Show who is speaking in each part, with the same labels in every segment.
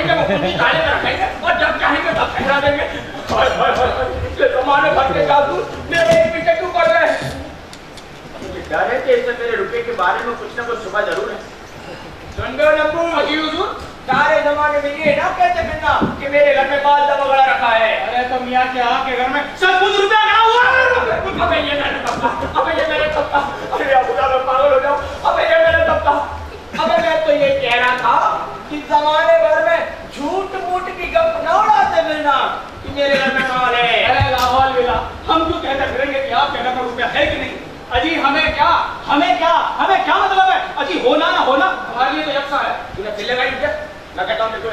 Speaker 1: के मुकुंदी ताले में रखेंगे और जब चाहेंगे तब पहना देंगे। हाय हाय हाय, ये जमाने भर के जादू मेरे एक पीछे क्यों पड़ रहे हैं? मुझे डर है कि इससे मेरे रुपए के बारे में कुछ ना कुछ छुपा जरूर है। सुन गए नब्बू? जी हुजूर। सारे जमाने में ये ना कहते फिरना कि मेरे घर में बाल दबा रखा है। अरे तो मियाँ के आपके घर में सब कुछ रुपया गया हुआ है। अबे ये मेरे तबका, अबे ये मेरे तबका, अरे अबू मैं पागल हो जाऊं, अबे ये मेरे तबका। अबे मैं तो ये कह रहा था कि जमाने भर में झूठ मूठ की गप न उड़ाते फिरना कि मेरे घर में माल है। अरे लाहौल विला, हम क्यों कहते फिरेंगे कि आपके घर में रुपया है कि नहीं? अजी हमें क्या मतलब है? अजी होना ना होना हमारे लिए तो यकसा है। तूने फिर लगाई मुझे? मैं कहता हूँ निकलो,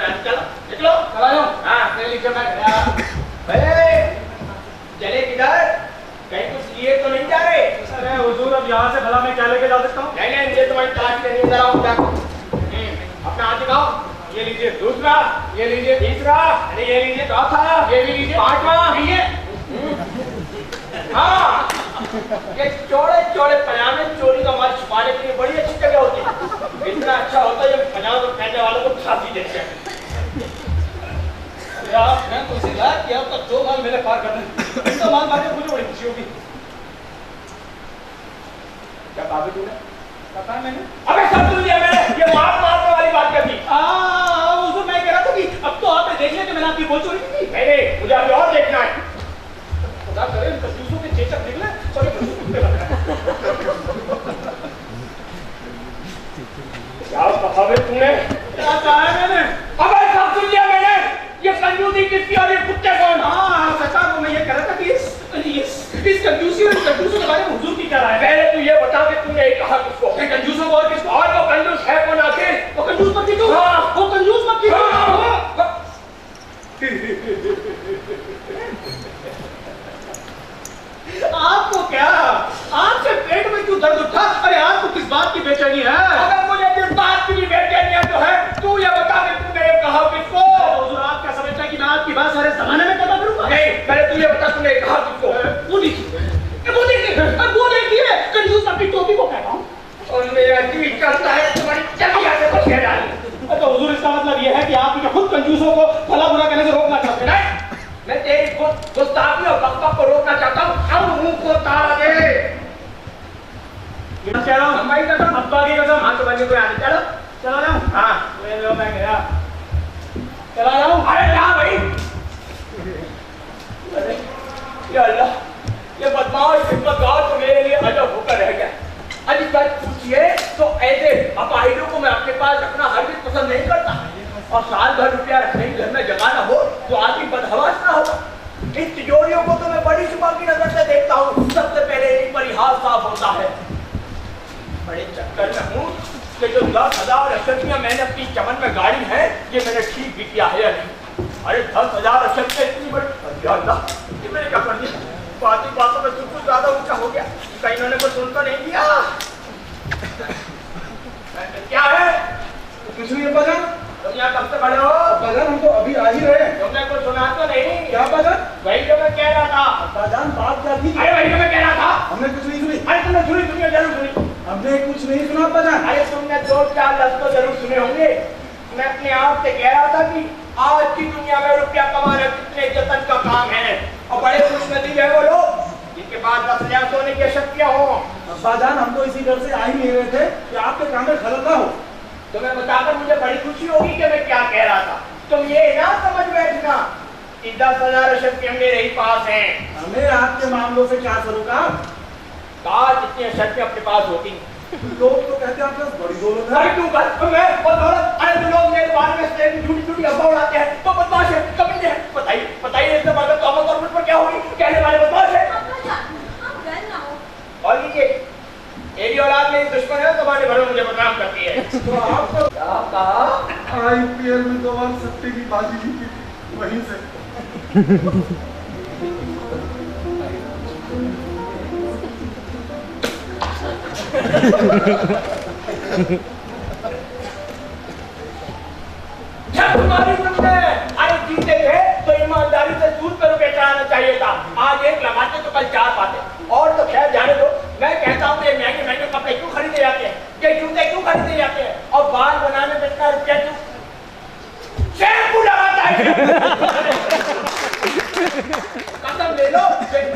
Speaker 1: निकलो, चला जाओ। हाँ, ले लीजिए मैं गया। चले किधर? कहीं कुछ लिए तो नहीं जा रहे? अरे हुजूर, अब यहाँ से भला मैं क्या लेके जा सकता हूँ? नहीं, ये तुम्हारी तलाश लेने जरा उठा। अपना हाथ दिखाओ। ये लीजिए दूसरा, ये लीजिए तीसरा, अरे ये लीजिए चौथा, ये भी लीजिए पांचवा। ये हाँ, ये चौड़े चौड़े पजामे चोरी का माल छुपाने के लिए बड़ी अच्छी जगह होती है। इतना अच्छा होता है जब पजामे पहनने वालों को फांसी देते हैं। यार मैं तो इसे लाया कि अब तक जो माल मेरे पार करने इतना माल मार के मुझे बड़ी खुशी होगी। क्या कहा तूने? पता है मैंने? अबे सब सुन लिया मैंने। ये मारने वाली बात कर दी। उसको मैं कह रहा था कि अब तो आपने देख लिया कि मैंने आपकी बोल चोरी की थी। नहीं, मुझे अभी और देखना है। खुदा करे इन कंजूसों के चेचक निकले। सॉरी कुत्ते लग रहे हैं। क्या कहा बे तूने? क्या कहा है मैंने? अबे सब सुन लिया मैंने। ये कंजूसी किसकी और ये कुत्ते कौन? हाँ सच्चा, तो मैं ये कह रहा था कि इस कंजूसी और कंजूसों के बारे में हुजूर की क्या राय है? पहले तू ये बता कि तूने कहा किसको? कंजूसों को और किसको? और वो कंजूस है कौन आखिर? वो कंजूस मत कीजिए। हाँ, वो कंजूस मत कीजिए। आपको क्या? आपके पेट में क्यों दर्द उठा? अरे आपको किस बात की बेचैनी है? अगर मुझे किस बात की बेचैनी है तो है, तू ये बता कि तूने कहा किसको? हुजूर, आप क्या समझते हैं कि मैं आपकी बात सारे जमाने में करता फिरूंगा? नहीं, पहले तू ये बता तूने कहा किसको? वो देखिए कंजूस अपनी टोपी को कहता हूँ। और मेरा जी करता है तुम्हारी चलिया से बच के डाली। तो हुजूर, इसका मतलब ये है कि आप मुझे खुद कंजूसों को भला बुरा कहने से रोकना चाहते हैं? मैं तेरी गुस्ताखी और बकबक को रोकना चाहता हूँ। अब मुंह को ताला दे। मैं कह रहा हूँ अम्मा की कसम, अब्बा की कसम। हाँ तो बंदे को आने चलो, चला जाऊँ? हाँ ले लो, मैं गया, चला जाऊँ? अरे जा भाई। अरे या अल्लाह, ये बदमाश खिदमतगार तो मेरे लिए अजब होकर रह गया। अभी बात पूछिए तो ऐसे अपाहिजों को मैं अपने पास रखना हरगिज़ पसंद नहीं करता। और साल भर रुपया रखने की घर में जगह ना हो तो आदमी बदहवास ना होगा। इन तिजोरियों को तो मैं बड़ी शुबा की नजर से देखता हूँ। सबसे पहले इन पर ही हाथ साफ होता है। बड़े चक्कर में हूँ कि जो 10,000 अशर्फियाँ मैंने अपनी चमन में गाड़ी है, ये मैंने ठीक भी किया है या नहीं? अरे 10,000 अशर्फियाँ इतनी बड़ी, अल्लाह ये मैंने क्या कर दिया? बातों में कुछ ज्यादा ऊंचा हो गया। कहीं इन्होंने कुछ सुन तो नहीं दिया? क्या है?
Speaker 2: कुछ नहीं बजन।
Speaker 1: तुम यहाँ कब से खड़े हो?
Speaker 2: बजन, हम तो अभी आ ही रहे हैं।
Speaker 1: तुमने कुछ सुना तो नहीं?
Speaker 2: क्या बजन?
Speaker 1: वही जो मैं कह रहा था।
Speaker 2: बजन बात क्या थी?
Speaker 1: अरे वही जो मैं कह रहा था।
Speaker 2: हमने कुछ नहीं सुनी।
Speaker 1: अरे तुमने सुनी जरूर सुनी।
Speaker 2: हमने कुछ नहीं सुना बजन।
Speaker 1: अरे तुमने 2-4 लफ्ज़ तो जरूर सुने होंगे। मैं अपने आप से कह रहा था कि आज की दुनिया में रुपया कमाना कितने जतन का काम है। और बड़े खुशनसीब है वो लोग जिनके पास 10,000 सोने की शक्तियाँ हो।
Speaker 2: बाजान, हम तो इसी डर से आ ही नहीं रहे थे कि आपके काम में खलल ना हो।
Speaker 1: तुम्हें बताकर मुझे बड़ी खुशी होगी कि मैं क्या कह रहा था। तुम ये ना समझ बैठना कि 10,000 शक्तियाँ मेरे ही पास हैं।
Speaker 2: हमें आपके मामलों से क्या सरोकार?
Speaker 1: काश इतनी शक्तियाँ अपने पास होती।
Speaker 2: लोग तो कहते हैं आपके पास बड़ी दौलत है।
Speaker 1: अरे तू बस मैं और दौलत। अरे तो लोग मेरे बारे में झूठी अफवाह उड़ाते हैं तो बदमाश है, कमीने है। बताइए इससे बढ़कर तौबा और मुझ पर क्या होगी? कहने वाले बदमाश है। और लीजिए, मेरी औलाद मेरी दुश्मन है, तुम्हारे भरों मुझे बदनाम करती है।
Speaker 2: तो आपको
Speaker 1: क्या कहा?
Speaker 2: IPL में 2 बार सट्टे की बाजी जीती थी, वहीं से।
Speaker 1: तुम्हारी तुमने अरे जीते थे तो ईमानदारी से सूद पर रुपये चढ़ाना चाहिए था। आज एक लगाते तो कल 4 पाते। और तो खैर जाने दो। मैं कहता हूँ ये महंगे कपड़े क्यों खरीदे जाते हैं, ये जूते क्यों खरीदे जाते हैं, और बाल बनाने में इतना रुपया क्यों? कसम ले लो,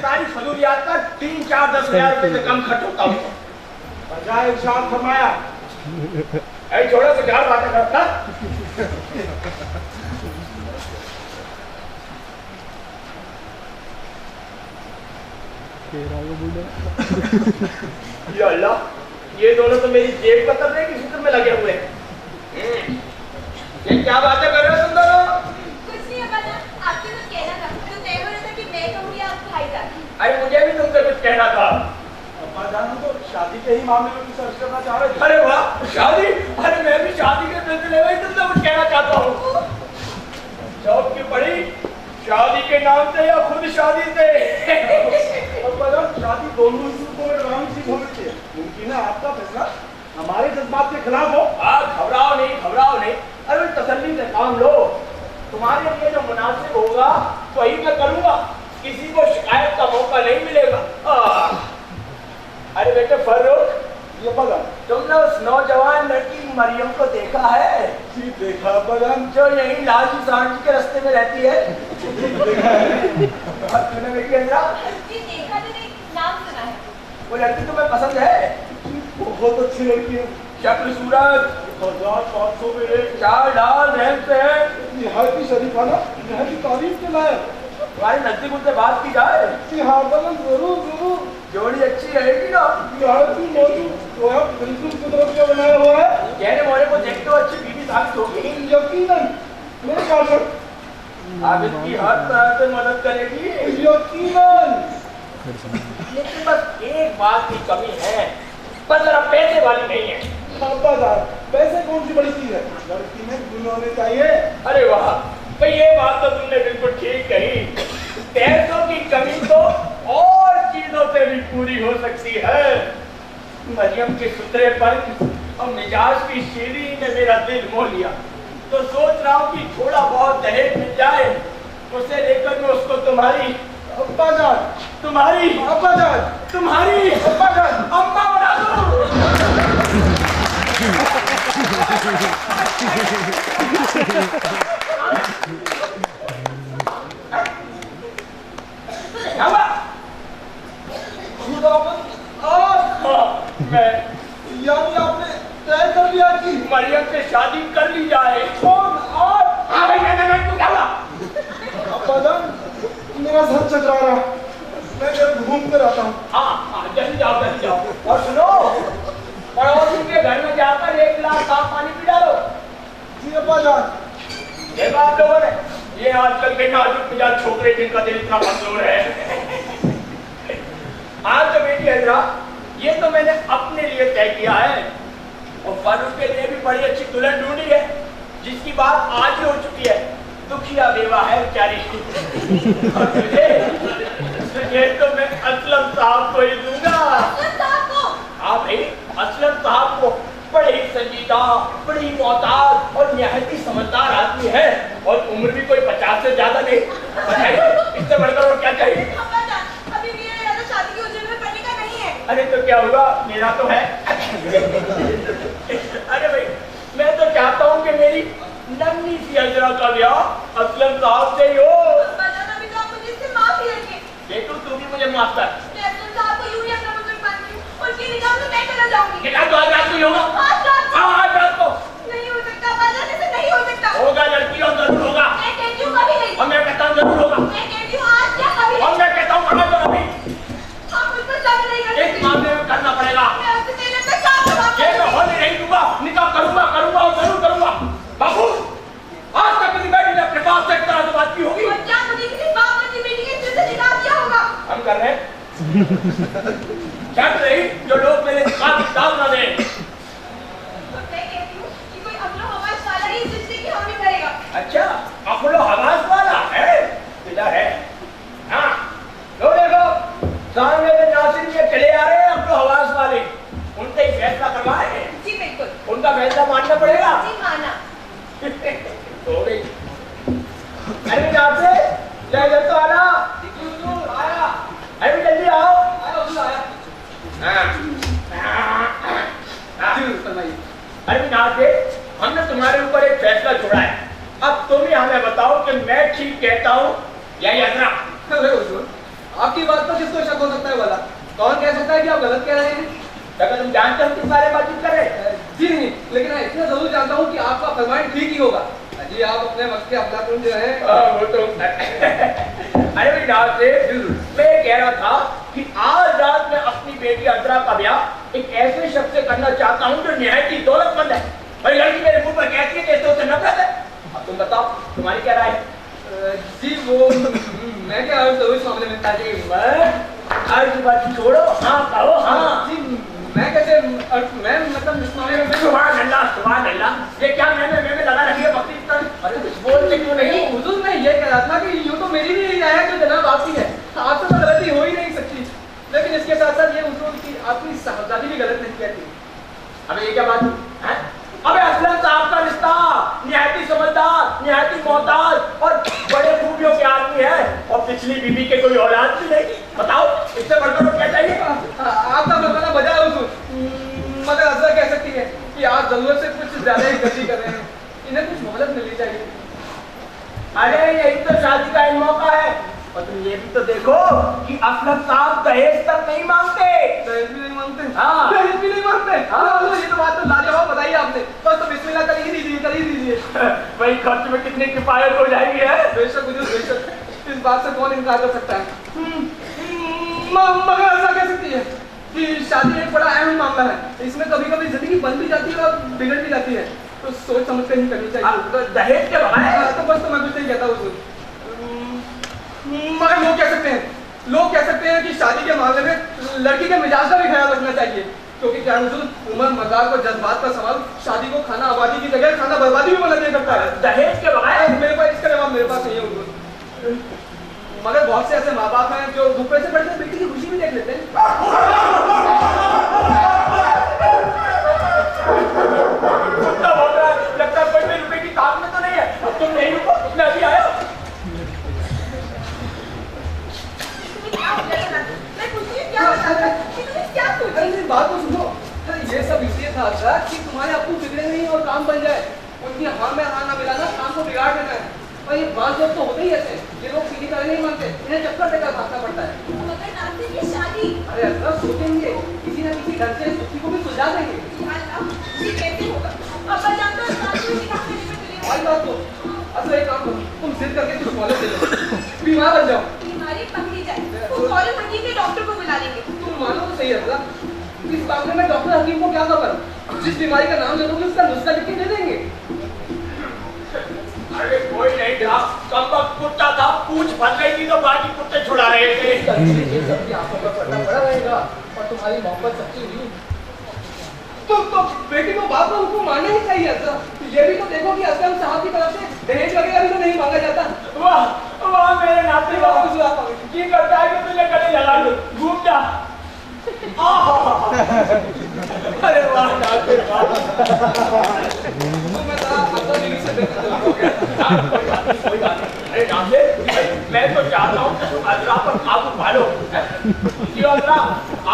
Speaker 1: सारी फजूलियात का 3-4-10,000 रुपए से कम खर्च होता हूँ।
Speaker 2: बजाय इरशाद फरमाया।
Speaker 1: ऐ छोड़ो तो क्या बातें करता। ये अल्लाह, ये दोनों तो मेरी जेब का तब की सूत्र में लगे हुए हैं। ये क्या बातें कर रहे हो तुम दोनों?
Speaker 3: कुछ नहीं अब्बा जान, आपसे कुछ कहना था। तो तय हो रहा था कि मैं कहूँगी आप भाईजान।
Speaker 1: अरे मुझे भी तुमसे कुछ कहना था।
Speaker 2: अब्बा जान तो शादी के ही मामले में कुछ अर्ज करना चाह रहे थे।
Speaker 1: अरे वाह, शादी? अरे मैं भी शादी के सिलसिले में ही तुमसे कुछ कहना चाहता हूँ। शौक की पड़ी शादी के नाम से या खुद शादी से?
Speaker 2: अब्बा जान शादी दोनों ही सूरतों में राम सी होनी चाहिए। मुमकिन है आपका फैसला हमारे जज्बात के खिलाफ हो।
Speaker 1: घबराओ नहीं, घबराओ नहीं। अरे तसल्ली से काम लो। तुम्हारे लिए जो मुनासिब होगा वही मैं करूंगा। किसी को शिकायत का मौका नहीं मिलेगा। अरे बेटे फर्रुख,
Speaker 2: ये अब्बा जान।
Speaker 1: तुमने उस नौजवान लड़की मरियम को देखा है?
Speaker 2: जी देखा अब्बा जान।
Speaker 1: जो यही लालजी सांझी के रास्ते में रहती है। और तूने देखी है ना?
Speaker 3: जी देखा तो नहीं, नाम सुना है।
Speaker 1: वो लड़की तुम्हें पसंद है?
Speaker 2: बहुत अच्छी लड़की है।
Speaker 1: शक्ल सूरत
Speaker 2: 1500 में एक
Speaker 1: चाल ढाल रहन सहन
Speaker 2: निहायत ही शरीफाना, निहायत ही तारीफ के लायक।
Speaker 1: तुम्हारे नजदीक उनसे बात की जाए?
Speaker 2: जी हाँ अब्बा जान, जरूर जरूर।
Speaker 1: जोड़ी अच्छी रहेगी ना?
Speaker 2: निहायत ही मौजूद तो है, बिल्कुल कुदरत का बनाया हुआ है।
Speaker 1: कहने मोने को देख तो अच्छी बीवी साबित होगी।
Speaker 2: यकीनन मेरे क्या शक।
Speaker 1: आप इसकी हर तरह से मदद करेगी।
Speaker 2: यकीनन।
Speaker 1: लेकिन बस एक बात की कमी है, बस जरा पैसे वाली नहीं है।
Speaker 2: अब्बा जान पैसे कौन सी बड़ी चीज है, लड़की में गुण होने चाहिए।
Speaker 1: अरे वाह भाई, ये बात तो तुमने बिल्कुल ठीक कही। पैसों की कमी तो और चीजों से भी पूरी हो सकती है। मरियम के सुथरेपन और मिजाज की शीरी ने मेरा दिल मोह लिया, तो सोच रहा हूँ कि थोड़ा बहुत दहेज मिल जाए, उसे लेकर मैं उसको तुम्हारी
Speaker 2: अब्बा जान,
Speaker 1: तुम्हारी
Speaker 2: अब्बा जान,
Speaker 1: तुम्हारी
Speaker 2: अब्बा जान,
Speaker 1: अम्मा बना दूं। मैं
Speaker 2: यानी आपने तय कर लिया कि
Speaker 1: मरियम से शादी कर ली जाए।
Speaker 2: कौन आप?
Speaker 1: हाँ भाई, मैं क्या हुआ?
Speaker 2: अब्बा जान मेरा सर चकरा रहा, मैं जब घूमते रहता हूँ।
Speaker 1: हाँ, जल्दी जाओ, जल्दी जाओ। और सुनो, पड़ोसी के घर में जाकर 1 गिलास साफ पानी पी डालो।
Speaker 2: जी अब्बा जान।
Speaker 1: देखो आप लोगों ने, ये आजकल के नाजुक मिजाज छोकरे जिनका दिल इतना मजबूर है। आज तो बेटी हजरा, ये तो मैंने अपने लिए तय किया है, और फारूक के लिए भी बड़ी अच्छी दुल्हन ढूंढी है, जिसकी बात आज ही हो चुकी है। दुखिया बेवा है बेचारी। और तुझे तो मैं असलम साहब को ही दूंगा। हाँ भाई, असलम साहब को बड़े ही संजीदा, बड़ी मोहताज और निहायत ही समझदार आदमी है, और उम्र भी कोई 50 से ज्यादा नहीं। बताइए इससे बढ़कर और क्या चाहिए?
Speaker 3: अभी मेरा इरादा शादी की उलझन में पड़ने का नहीं है।
Speaker 1: अरे तो क्या हुआ, मेरा तो है। अरे भाई, मैं तो चाहता हूँ कि मेरी नन्ही सी हजरा का ब्याह असलम साहब से ही हो।
Speaker 3: अभी तो आप मुझे इससे माफी रखें।
Speaker 1: देखो तू भी मुझे माफ कर।
Speaker 3: मैं असलम साहब को यूं ही अपना बुजुर्ग मानती हूँ, और ये निकाह तो मैं करना चाहूंगी।
Speaker 1: निकाह तो आज रात को ही होगा।
Speaker 3: आज रात को?
Speaker 1: हाँ, आज रात को।
Speaker 3: नहीं हो सकता बाजार, ऐसे नहीं हो सकता।
Speaker 1: होगा लड़की, और जरूर होगा।
Speaker 3: मैं कहती हूँ कभी नहीं।
Speaker 1: और मैं कहता हूँ जरूर होगा।
Speaker 3: मैं कहती हूँ आज या कभी
Speaker 1: और
Speaker 3: नहीं।
Speaker 1: मैं कहता हूँ कभी तो कभी।
Speaker 3: आप मुझ पर शक नहीं कर
Speaker 1: इस
Speaker 3: सकते।
Speaker 1: मामले में करना पड़ेगा।
Speaker 3: मैं आपसे मेहनत का काम करवाऊंगी।
Speaker 1: ये मैं होने नहीं दूंगा। निकाह करूंगा, करूंगा और जरूर करूंगा। बाबू, आज तक मेरी बेटी ने अपने बाप से एक तरह से बात की होगी।
Speaker 3: और क्या मुझे किसी बाप ने अपनी बेटी के दिल से निकाह दिया होगा?
Speaker 1: हम कर रहे हैं। शर्त रही जो लोग मेरे साथ दाव न दें।
Speaker 3: और मैं कहती हूँ कि कोई अमलो हवास वाला ही इस रिश्ते की हामी करेगा।
Speaker 1: अच्छा, अफलो हवास वाला है इधर है। हाँ, लो देखो, सामने से नासिर ये चले आ रहे हैं अफलो हवास वाले, उनसे ही फैसला करवाएंगे।
Speaker 3: जी बिल्कुल।
Speaker 1: उनका फैसला मानना पड़ेगा।
Speaker 3: जी माना।
Speaker 1: हो गई। अरे आपसे ले ले तो आना। आया। अरे जल्दी आओ। अरे नाथ, हमने तुम्हारे ऊपर एक फैसला छोड़ा है। अब तुम ही हमें बताओ कि कि मैं ठीक कहता हूँ या यात्रा?
Speaker 4: अरे हुजूर, आपकी बात पर किसको शक हो सकता है वाला? कौन कह सकता है कि आप गलत कह रहे हैं?
Speaker 1: अगर तुम जानते हो किस बारे में बातचीत कर रहे हैं?
Speaker 4: जी नहीं, लेकिन मैं इतना जरूर जानता हूँ कि आपका फरमान ठीक ही होगा। जी आप अपने वक्त के अफलातून जो है
Speaker 1: वो तो अरे भाई नाज़िर, मैं कह रहा था कि आज रात में अपनी बेटी अजरा का ब्याह एक ऐसे शख्स से करना चाहता हूँ जो निहायत ही दौलतमंद है। भाई लड़की मेरे मुंह पर कहती है कि इससे उससे नफरत है। अब तुम बताओ तुम्हारी क्या राय है?
Speaker 4: जी वो मैं क्या तो इस मामले में ताजी
Speaker 1: आज की बात छोड़ो, हाँ कहो हाँ।
Speaker 4: जी मैं कैसे मैं मतलब इस मामले में
Speaker 1: सुभान अल्लाह, ये क्या मैं लगा रखी है बकरी तरह? अरे कुछ बोलते क्यों नहीं?
Speaker 4: हुजूर मैं ये कह रहा था कि यूँ तो मेरी भी यही राय है जो जनाब आपकी है, आपसे तो गलती हो ही नहीं सकती, लेकिन इसके साथ साथ ये हुजूर की आपकी साहबजादी भी गलत नहीं कहती।
Speaker 1: अबे ये क्या बात है? अबे असलम साहब का रिश्ता निहायती समझदार, निहायती मोहताज और बड़े खूबियों के आदमी है और पिछली बीवी के कोई औलाद भी नहीं। बताओ इससे बढ़कर तो क्या चाहिए?
Speaker 4: आपका बताना बजा है हुजूर, मगर असर कह सकती है कि आप जरूरत से कुछ ज्यादा ही गलती कर रहे हैं, इन्हें कुछ मोहलत मिलनी चाहिए।
Speaker 1: अरे यही तो शादी का एक मौका है और तुम ये भी तो देखो कि असलम साहब दहेज तक नहीं मांगते।
Speaker 4: दहेज भी नहीं मांगते?
Speaker 1: हाँ।
Speaker 4: दहेज भी नहीं मांगते?
Speaker 1: हाँ।
Speaker 4: ये तो बात तो लाजवाब बताई आपने, बस तो बिस्मिल्लाह कर ही दीजिए।
Speaker 1: वही खर्च में कितनी किफायत हो जाएगी है?
Speaker 4: बेशक हुजूर बेशक, इस बात से कौन इनकार कर सकता है। मगर ऐसा कह सकती है कि शादी एक बड़ा अहम मामला है, इसमें कभी कभी जिंदगी बन भी जाती है और बिगड़ भी जाती है, तो सोच समझ कर ही करनी चाहिए।
Speaker 1: तो दहेज के बगैर
Speaker 4: तो बस तो मैं कुछ नहीं कहता हुजूर, मगर लोग कह सकते हैं कि शादी के मामले में लड़की के मिजाज का भी ख्याल रखना चाहिए, क्योंकि क्या हुजूर उम्र मजाक और जज्बात का सवाल शादी को खाना आबादी की जगह खाना बर्बादी भी बना दे सकता है।
Speaker 1: दहेज के बगैर
Speaker 4: मेरे पास इसका जवाब मेरे पास नहीं है हुजूर, मगर बहुत से ऐसे माँ बाप हैं जो रुपए से बढ़कर बेटी की खुशी भी देख लेते हैं।
Speaker 1: लगता है कोई रुपए की ताक में तो नहीं है। अब तुम नहीं रुको, मैं अभी आया।
Speaker 3: मैं पूछती हूँ क्या बता रहा है? कि तुम्हें क्या सोची?
Speaker 4: अरे मेरी बात तो सुनो, अरे ये सब इसलिए था अच्छा कि तुम्हारे अप्पू बिगड़े नहीं और काम बन जाए, उनकी हाँ में हाँ ना मिलाना काम को बिगाड़ देना है। और ये बात लोग तो होते ही ऐसे, ये लोग सीधी तरह नहीं मानते, इन्हें चक्कर देकर भागना पड़ता है।
Speaker 3: मगर नाज़िर ये शादी
Speaker 4: अरे अल्लाह सोचेंगे, किसी ना किसी ढंग से उसी को भी सुलझा देंगे।
Speaker 3: या अल्लाह ये कैसे होगा? अब्बा जान तो इस बात को निकाह करने में तुले
Speaker 4: और बात तो अच्छा एक काम करो, तुम जिद करके कुछ कॉलेज ले लो, बीमार बन जाओ।
Speaker 3: बीमारी पकड़ी जाए तो फौरन हकीम के डॉक्टर को बुला लेंगे।
Speaker 4: तुम मानो तो सही है, इस मामले में डॉक्टर हकीम को क्या खबर, जिस बीमारी का नाम ले दोगे उसका नुस्खा लिख के दे देंगे।
Speaker 1: अरे कोई नहीं था, कमबख्त कुत्ता था, पूछ फंस गई थी तो बाकी कुत्ते छुड़ा रहे थे।
Speaker 4: ये सब की आंखों पर पड़ना पड़ा रहेगा और तुम्हारी मोहब्बत सच्ची हुई तो बेटी को बाप का हुक्म मानना ही चाहिए। ऐसा ये भी तो देखो कि असलम साहब की तरफ से दहेज वगैरह भी तो नहीं मांगा जाता।
Speaker 1: वाह वाह मेरे नाते वाह, जी करता है कि तुझे गले लगा लूं, घूम जा। अरे वाह नाते वाह,
Speaker 4: मैं जरा अपना बीवी से बेहतर हो गया।
Speaker 1: कोई बात नहीं। अरे नाते, मैं तो चाहता हूँ कि तुम अजरा पर काबू पालो। जी अजरा,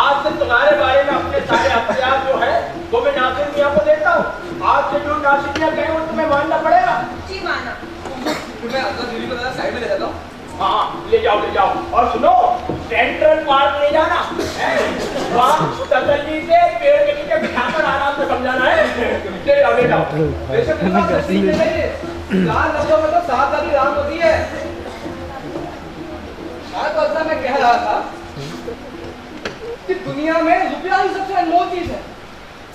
Speaker 1: आज से तुम्हारे बारे में अपने सारे अख्तियार जो है वो मैं नासिर मियां को देता हूँ। आज से जो नासिर मियां कहें वो तुम्हें मानना पड़ेगा।
Speaker 3: जी माना।
Speaker 4: मैं अपना बीवी को जरा साइड में ले जाता हूँ।
Speaker 1: हाँ ले जाओ और सुनो सेंट्रल पार्क ले जाना वहाँ तसल्ली से पेड़ के नीचे बिठाकर आराम से समझाना है। ले जाओ
Speaker 4: बेशक सीख ले लेंगे, लाल लफ्जों में तो सावधानी राम होती है। तो ऐसा मैं कह रहा था कि दुनिया में रुपया ही सबसे अनमोल चीज है।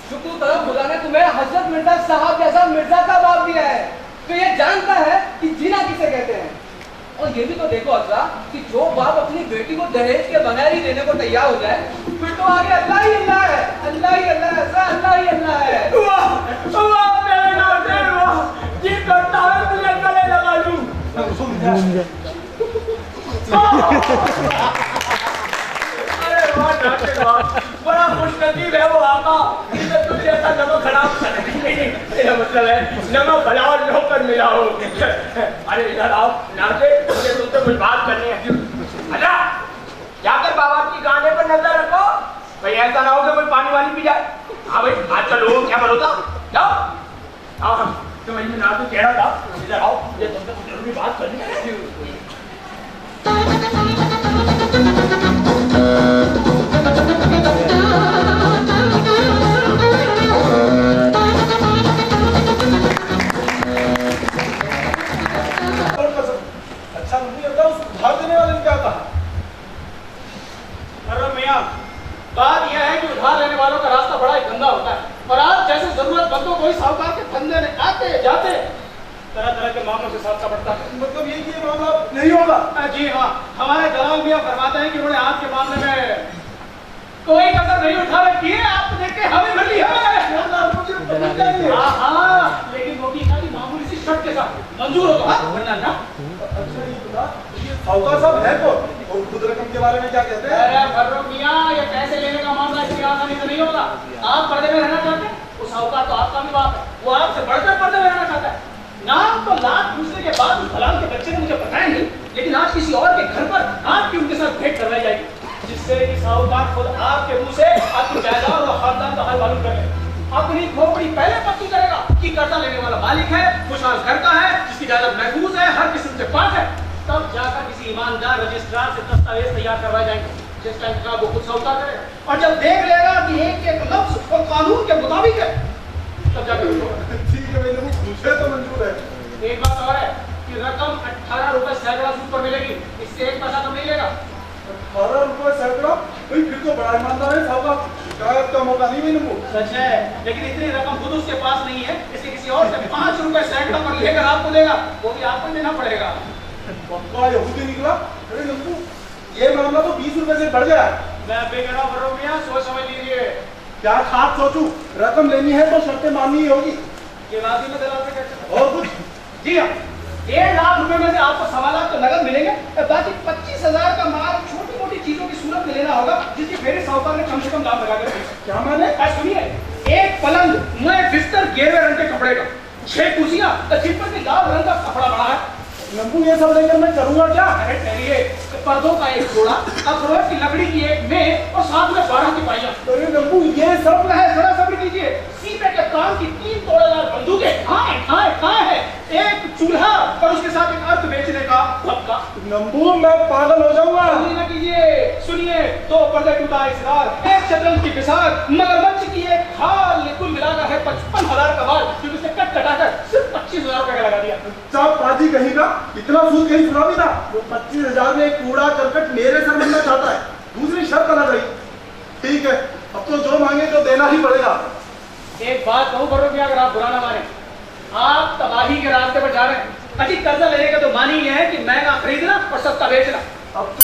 Speaker 4: शुक्र तरफ खुदा ने तुम्हें हजरत मिर्जा साहब जैसा मिर्जा का बाप दिया है, तो ये जानता है कि जीना किसे कहते हैं। और ये भी तो देखो अज़रा कि जो बाप अपनी बेटी को दहेज के बगैर ही देने को तैयार हो जाए, फिर तो आगे अल्लाह ही अल्लाह है, अल्लाह ही अल्लाह है, अल्लाह ही अल्लाह है।
Speaker 1: वाह वाह मेरे नाज़िर वाह, जी करता है तुझे गले लगा लूं। अरे वाह नाज़िर वाह, बड़ा खुशनसीब है वो आका जिसे तुझे ऐसा नमक खराब नहीं, मेरा मतलब है नमक भला और नौकर मिला हो। अरे इधर आओ नाज़िर, मुझे तुमसे कुछ बात करनी है। अच्छा जाकर बाबा की गाने पर नजर रखो, भाई ऐसा ना हो कि कोई पानी वानी पी जाए। हाँ भाई आजकल लोगों क्या भरोसा, जाओ। हाँ तो मैं नाज़िर कह रहा था
Speaker 2: इधर आओ, ये तुमसे कुछ जरूरी बात करनी है। अच्छा मुझे बताओ, उस उधार देने वाले ने क्या कहा?
Speaker 1: अरे मियां, बात यह है कि उधार लेने वालों का रास्ता बड़ा ही गंदा होता है और आप जैसे जरूरतमंदों को ही साहूकार के फंदे में आते जाते तरह तरह के मामलों से साथ बढ़ता है।
Speaker 2: मतलब ये कि ये मामला नहीं होगा।
Speaker 1: जी हाँ, हमारे दलाल मियां फरमाते हैं कि उन्होंने आपके मामले में कोई कसर नहीं उठा रखी है। आप देख के हमें मिली है। हाँ, लेकिन वो भी खाली मामूली सी शर्त के साथ मंजूर हो तो हाँ, वरना ना।
Speaker 2: अच्छा ये बता, ये साहूकार साहब है कौन और खुद रकम के बारे में क्या कहते हैं?
Speaker 1: अरे फर्रुख मियां, ये पैसे लेने का मामला इतनी आसानी से नहीं होगा। आप पर्दे में रहना चाहते हैं, वो साहूकार तो आपका भी बाप है, वो आपसे बढ़कर पर्दे में रहना चाहता है। नाम तो लाख पूछने के बाद उस हलाल के बच्चे ने मुझे बताया नहीं, लेकिन आज किसी और के घर पर आपकी उनके साथ भेंट करवाई जाएगी, जिससे कि साहूकार खुद आपके मुंह से आपकी जायदाद और खानदान का हाल मालूम कर ले। अपनी खोपड़ी पहले पक्की करेगा कि कर्जा लेने वाला मालिक है, खुशहाल घर का है, जिसकी जायदाद महफूज है, हर किस्म से पाक है। तब जाकर किसी ईमानदार रजिस्ट्रार से दस्तावेज तैयार करवाए जाएंगे, जिस टाइम का वो खुद साहूकार करेगा। और जब देख लेगा कि एक एक लफ्ज और कानून के मुताबिक है, तब जाकर
Speaker 2: ठीक है भाई, मुझे तो मंजूर है।
Speaker 1: एक बात और है कि रकम 18 रुपए सैकड़ा सूद पर मिलेगी, इससे एक पैसा कम नहीं लेगा।
Speaker 2: 18 रुपए सैकड़ा? भाई फिर तो बड़ा ईमानदार है साहब, शिकायत का मौका नहीं मिले मुझे।
Speaker 1: सच है, लेकिन इतनी रकम खुद उसके पास नहीं है, इसलिए किसी और से 5 रुपए सैकड़ा पर लेकर आपको देगा, वो भी आपको देना पड़ेगा।
Speaker 2: पक्का यहूदी निकला। अरे नंदू, ये मामला तो 20 रुपए से बढ़ गया है।
Speaker 1: मैं बेगना फर्रुख मियां, सोच समझ लीजिए।
Speaker 2: क्या खास सोचूं, रकम लेनी है तो शर्तें माननी ही होगी।
Speaker 1: ये बात ही मैं दलाल से कह सकता हूं।
Speaker 2: और कुछ?
Speaker 1: जी हाँ, 1.5 लाख रुपए में से आपको 1.25 लाख तो नगद मिलेंगे, बाकी 25,000 का माल छोटी मोटी चीजों की सूरत में लेना होगा, जिसकी मेरे साहूकार ने कम से कम दाम लगा कर दी।
Speaker 2: क्या मैंने?
Speaker 1: सुनिए, एक पलंग, नए बिस्तर, गेरुए रंग के कपड़े का, 6 कुर्सियां, जिन पर भी लाल रंग का कपड़ा बना है।
Speaker 2: नंदू ये सब लेकर मैं करूंगा क्या?
Speaker 1: अरे ठहरिए, पर्दों का एक जोड़ा, अखरोट की लकड़ी की एक मेज और साथ में 12 की पाइयां।
Speaker 2: अरे नंदू ये सब
Speaker 1: है, थोड़ा सब्र कीजिए। सीपे के काम की 3 तोड़ेदार बंदूकें, कहाँ है, एक चूल्हा और उसके साथ एक अर्थ बेचने का धक्का।
Speaker 2: नंबू मैं पागल हो जाऊंगा।
Speaker 1: ना कीजिए, सुनिए, 2 पर्दे टूटा इसरार, एक शतरंज की बिसात, मगरमच्छ की एक खाल, कुल मिलाकर है 55,000 का माल, जो उसने कट कटाकर सिर्फ 25,000 रुपए का लगा दिया।
Speaker 2: चाप पाजी कहीं का, इतना सूद कहीं सुना भी था। वो 25,000 में एक कूड़ा करकट मेरे सर मिलना चाहता है, दूसरी शर्त लग रही। ठीक है, अब तो जो मांगे तो देना ही पड़ेगा।
Speaker 1: एक बात कहूं फर्रुख मियां, अगर आप बुरा ना माने, आप तबाही के रास्ते पर जा रहे हैं। अजी कर्जा लेने का तो मान ही है कि महंगा खरीदना और सस्ता बेचना।
Speaker 2: अब